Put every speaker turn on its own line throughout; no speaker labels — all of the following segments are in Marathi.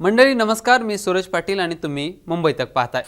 मंडळी नमस्कार, मी सूरज पाटील आणि तुम्ही मुंबई तक पाहताय।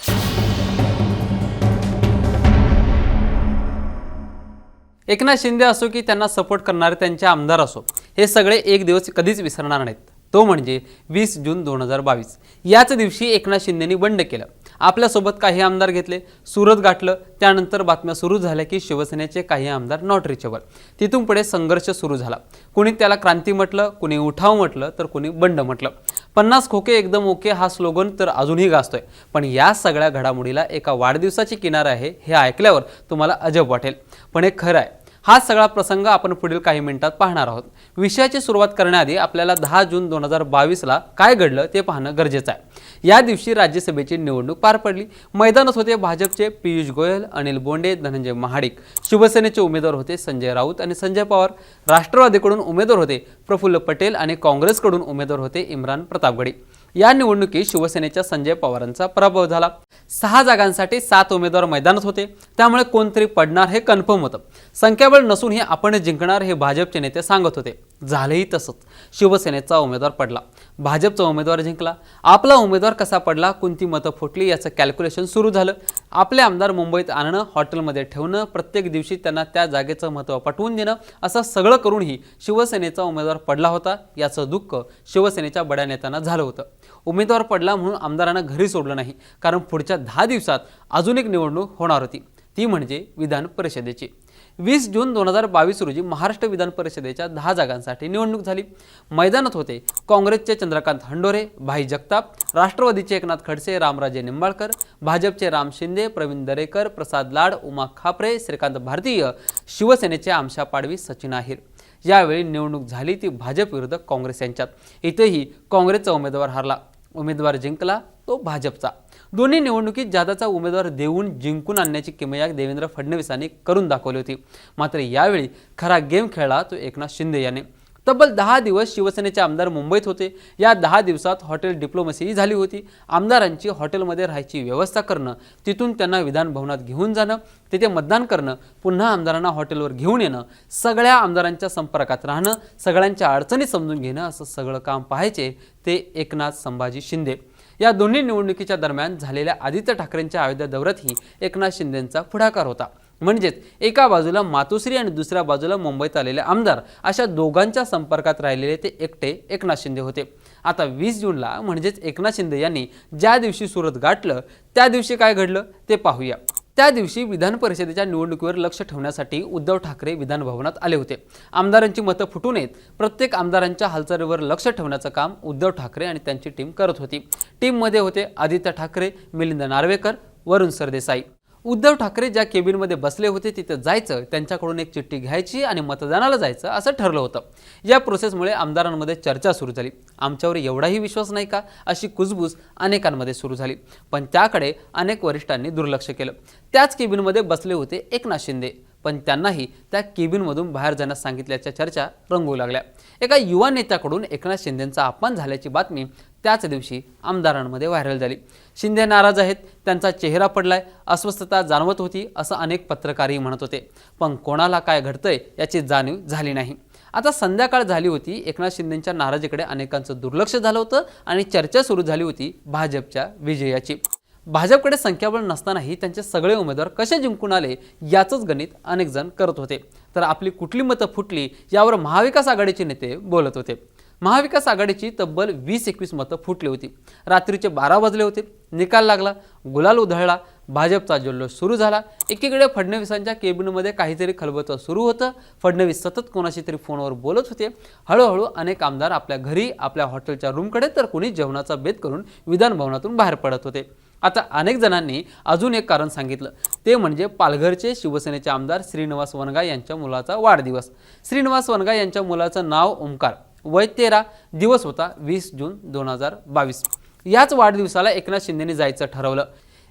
एकनाथ शिंदे असो की त्यांना सपोर्ट करणारे त्यांचे आमदार असो, हे सगळे एक दिवस कधीच विसरणार नाहीत। तो म्हणजे 20 जून 2022 याच दिवशी एकनाथ शिंदेंनी बंड केलं। आपल्या सोबत काही आमदार घेतले, सुरत गाठलं। त्यानंतर बातम्या सुरू झाल्या की शिवसेनेचे काही आमदार नॉट रिचेबल। तिथून पुढे संघर्ष सुरू झाला। कोणी त्याला क्रांती म्हटलं, कोणी उठाव म्हटलं, तर कोणी बंड म्हटलं। 50 खोके एकदम ओके हा स्लोगन तर अजूनही गाजतोय। पण या सगळ्या घडामोडीला एका वाढदिवसाची किनार आहे हे ऐकल्यावर तुम्हाला अजब वाटेल, पण हे खरं आहे। हा सगळा प्रसंग आपण पुढील काही मिनिटात पाहणार आहोत। विषयाची सुरुवात करण्याआधी आपल्याला 10 जून 2022 ला काय घडलं ते पाहणं गरजेचं आहे। या दिवशी राज्यसभेची निवडणूक पार पडली। मैदानात होते भाजपचे पियुष गोयल, अनिल बोंडे, धनंजय महाडिक। शिवसेनेचे उमेदवार होते संजय राऊत आणि संजय पवार। राष्ट्रवादीकडून उमेदवार होते प्रफुल्ल पटेल आणि काँग्रेसकडून उमेदवार होते इम्रान प्रतापगडी। या निवडणुकीत शिवसेनेच्या संजय पवारांचा पराभव झाला। 6 जागांसाठी 7 उमेदवार मैदानात होते, त्यामुळे कोणतरी पडणार हे कन्फर्म होतं। संख्याबळ नसून हे आपण जिंकणार हे भाजपचे नेते सांगत होते। झालंही तसंच। शिवसेनेचा उमेदवार पडला, भाजपचा उमेदवार जिंकला। आपला उमेदवार कसा पडला, कोणती मतं फुटली याचं कॅल्क्युलेशन सुरू झालं। आपले आमदार मुंबईत आणणं, हॉटेलमध्ये ठेवणं, प्रत्येक दिवशी त्यांना त्या जागेचं महत्त्व पटवून देणं, असं सगळं करूनही शिवसेनेचा उमेदवार पडला होता। याचं दुःख शिवसेनेच्या बड्या नेत्यांना झालं होतं। उमेदवार पडला म्हणून आमदारांना घरी सोडलं नाही, कारण पुढच्या 10 दिवसात अजून एक निवडणूक होणार होती, ती म्हणजे विधान परिषदेची। 20 जून 2022 रोजी महाराष्ट्र विधान परिषदेच्या 10 जागांसाठी निवडणूक झाली। मैदानात होते काँग्रेसचे चंद्रकांत हंडोरे, भाई जगताप, राष्ट्रवादीचे एकनाथ खडसे, रामराजे निंबाळकर, भाजपचे राम शिंदे, प्रवीण दरेकर, प्रसाद लाड, उमा खापरे, श्रीकांत भारतीय, शिवसेनेचे आमशा पाडवी, सचिन आहेर। यावेळी निवडणूक झाली ती भाजप विरुद्ध काँग्रेस यांच्यात। इथेही काँग्रेसचा उमेदवार हरला, उमेदवार जिंकला तो भाजपचा। दोन्ही निवडणुकीत जादाचा उमेदवार देऊन जिंकून आणण्याची किमया देवेंद्र फडणवीसांनी करून दाखवली होती। मात्र यावेळी खरा गेम खेळला तो एकनाथ शिंदे याने। तब्बल 10 दिवस शिवसेनेचे आमदार मुंबईत होते। या 10 दिवसात हॉटेल डिप्लोमसी झाली होती। आमदारांची हॉटेलमध्ये राहायची व्यवस्था करणं, तिथून त्यांना विधान भवनात घेऊन जाणं, तिथे मतदान करणं, पुन्हा आमदारांना हॉटेलवर घेऊन येणं, सगळ्या आमदारांच्या संपर्कात राहणं, सगळ्यांच्या अडचणी समजून घेणं, असं सगळं काम पाहायचे ते एकनाथ संभाजी शिंदे। या दोन्ही निवडणुकीच्या दरम्यान झालेल्या आदित्य ठाकरेंच्या अयोध्या दौऱ्यातही एकनाथ शिंदेंचा पुढाकार होता। म्हणजेच एका बाजूला मातोश्री आणि दुसऱ्या बाजूला मुंबईत आलेले आमदार, अशा दोघांच्या संपर्कात राहिलेले ते एकटे एकनाथ शिंदे होते। आता 20 जूनला म्हणजेच एकनाथ शिंदे यांनी ज्या दिवशी सुरत गाठलं, त्या दिवशी काय घडलं ते पाहूया। त्या दिवशी विधान परिषदेच्या निवडणुकीवर लक्ष ठेवण्यासाठी उद्धव ठाकरे विधान भवनात आले होते। आमदारांची मतं फुटू नयेत, प्रत्येक आमदारांच्या हालचालीवर लक्ष ठेवण्याचं काम उद्धव ठाकरे आणि त्यांची टीम करत होती। टीममध्ये होते आदित्य ठाकरे, मिलिंद नार्वेकर, वरुण सरदेसाई। उद्धव ठाकरे ज्या केबिनमध्ये बसले होते तिथे जायचं, त्यांच्याकडून एक चिठ्ठी घ्यायची आणि मतदानाला जायचं असं ठरलं होतं। या प्रोसेसमुळे आमदारांमध्ये चर्चा सुरू झाली। आमच्यावर एवढाही विश्वास नाही का, अशी कुजबूज अनेकांमध्ये सुरू झाली। पण त्याकडे अनेक वरिष्ठांनी दुर्लक्ष केलं। त्याच केबिनमध्ये बसले होते एकनाथ शिंदे, पण त्यांनाही त्या केबिनमधून बाहेर जाण्यास सांगितल्याच्या चर्चा रंगू लागल्या। एका युवा नेत्याकडून एकनाथ शिंदेंचा अपमान झाल्याची बातमी त्याच दिवशी आमदारांमध्ये व्हायरल झाली। शिंदे नाराज आहेत, त्यांचा चेहरा पडलाय, अस्वस्थता जाणवत होती, असं अनेक पत्रकारही म्हणत होते। पण कोणाला काय घडतंय याची जाणीव झाली नाही। आता संध्याकाळ झाली होती। एकनाथ शिंदेंच्या नाराजीकडे अनेकांचं दुर्लक्ष झालं होतं आणि चर्चा सुरू झाली होती भाजपच्या विजयाची। भाजपकडे संख्याबळ नसतानाही त्यांचे सगळे उमेदवार कसे जिंकून आले याचंच गणित अनेक जण करत होते। तर आपली कुठली मतं फुटली यावर महाविकास आघाडीचे नेते बोलत होते। महाविकास आघाडीची तब्बल 20-21 मतं फुटली होती। रात्रीचे 12 वाजले होते। निकाल लागला, गुलाल उधळला, भाजपचा जल्लोष सुरू झाला। एकीकडे फडणवीसांच्या केबिनमध्ये काहीतरी खलबतं सुरू होतं। फडणवीस सतत कोणाशी तरी फोनवर बोलत होते। हळूहळू अनेक आमदार आपल्या घरी, आपल्या हॉटेलच्या रूमकडे, तर कोणी जेवणाचा बेत करून विधान भवनातून बाहेर पडत होते। आता अनेक जणांनी अजून एक कारण सांगितलं, ते म्हणजे पालघरचे शिवसेनेचे आमदार श्रीनिवास वनगा यांच्या मुलाचा वाढदिवस। श्रीनिवास वनगा यांच्या मुलाचं नाव ओमकार, वय 13, दिवस होता 20 जून 2022। याच वाढदिवसाला एकनाथ शिंदेंनी जायचं ठरवलं।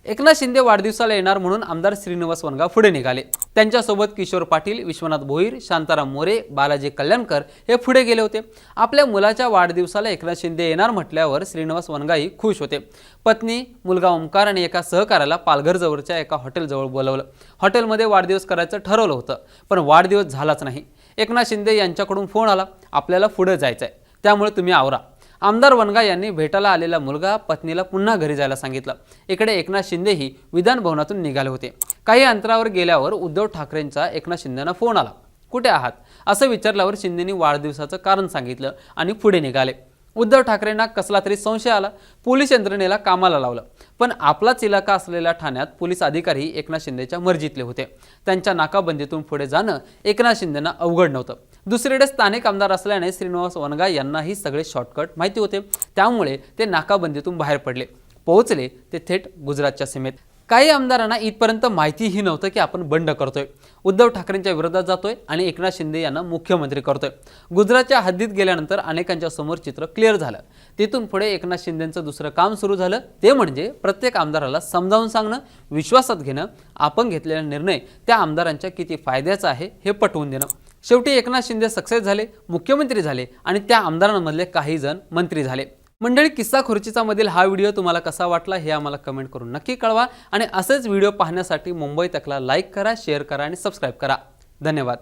एकनाथ शिंदे वाढदिवसाला येणार म्हणून आमदार श्रीनिवास वनगा पुढे निघाले। त्यांच्यासोबत किशोर पाटील, विश्वनाथ भोईर, शांताराम मोरे, बालाजी कल्याणकर हे पुढे गेले होते। आपल्या मुलाच्या वाढदिवसाला एकनाथ शिंदे येणार म्हटल्यावर श्रीनिवास वनगाही खुश होते। पत्नी, मुलगा ओमकार आणि एका सहकार्याला पालघर जवळच्या एका हॉटेलजवळ बोलावलं। हॉटेलमध्ये वाढदिवस करायचं ठरवलं होतं, पण वाढदिवस झालाच नाही। एकनाथ शिंदे यांच्याकडून फोन आला, आपल्याला पुढे जायचंय, त्यामुळे तुम्ही आवरा। आमदार वनगा यांनी भेटायला आलेला मुलगा पत्नीला पुन्हा घरी जायला सांगितलं। इकडे एकनाथ शिंदेही विधान भवनातून निघाले होते। काही अंतरावर गेल्यावर उद्धव ठाकरेंचा एकनाथ शिंदेंना फोन आला। कुठे आहात असं विचारल्यावर शिंदेंनी वाढदिवसाचं कारण सांगितलं आणि पुढे निघाले। उद्धव ठाकरेंना कसला तरी संशय आला। पोलीस यंत्रणेला कामाला लावलं, पण आपलाच इलाका असलेल्या ठाण्यात पोलीस अधिकारी एकनाथ शिंदेच्या मर्जीतले होते। त्यांच्या नाकाबंदीतून पुढे जाणं एकनाथ शिंदेंना अवघड नव्हतं। दुसरीकडे स्थानिक आमदार असल्याने श्रीनिवास वनगा यांनाही सगळे शॉर्टकट माहिती होते, त्यामुळे ते नाकाबंदीतून बाहेर पडले। पोहोचले ते थेट गुजरातच्या सीमेत। काही आमदारांना इथपर्यंत माहितीही नव्हतं की आपण बंड करतोय, उद्धव ठाकरेंच्या विरोधात जातोय आणि एकनाथ शिंदे यांना मुख्यमंत्री करतोय। गुजरातच्या हद्दीत गेल्यानंतर अनेकांच्या समोर चित्र क्लिअर झालं। तिथून पुढे एकनाथ शिंदेंचं दुसरं काम सुरू झालं, ते म्हणजे प्रत्येक आमदाराला समजावून सांगणं, विश्वासात घेणं, आपण घेतलेला निर्णय त्या आमदारांच्या किती फायद्याचा आहे हे पटवून देणं। शेवटी एकनाथ शिंदे सक्सेस झाले, मुख्यमंत्री झाले आणि त्या आमदारांमधले काही जण मंत्री झाले। मंडळी, किस्सा खुर्चीचा मधील हा व्हिडिओ तुम्हाला कसा वाटला हे आम्हाला कमेंट करून नक्की कळवा आणि असेच व्हिडिओ पाहण्यासाठी मुंबई तकला लाईक करा, शेअर करा आणि सबस्क्राईब करा। धन्यवाद।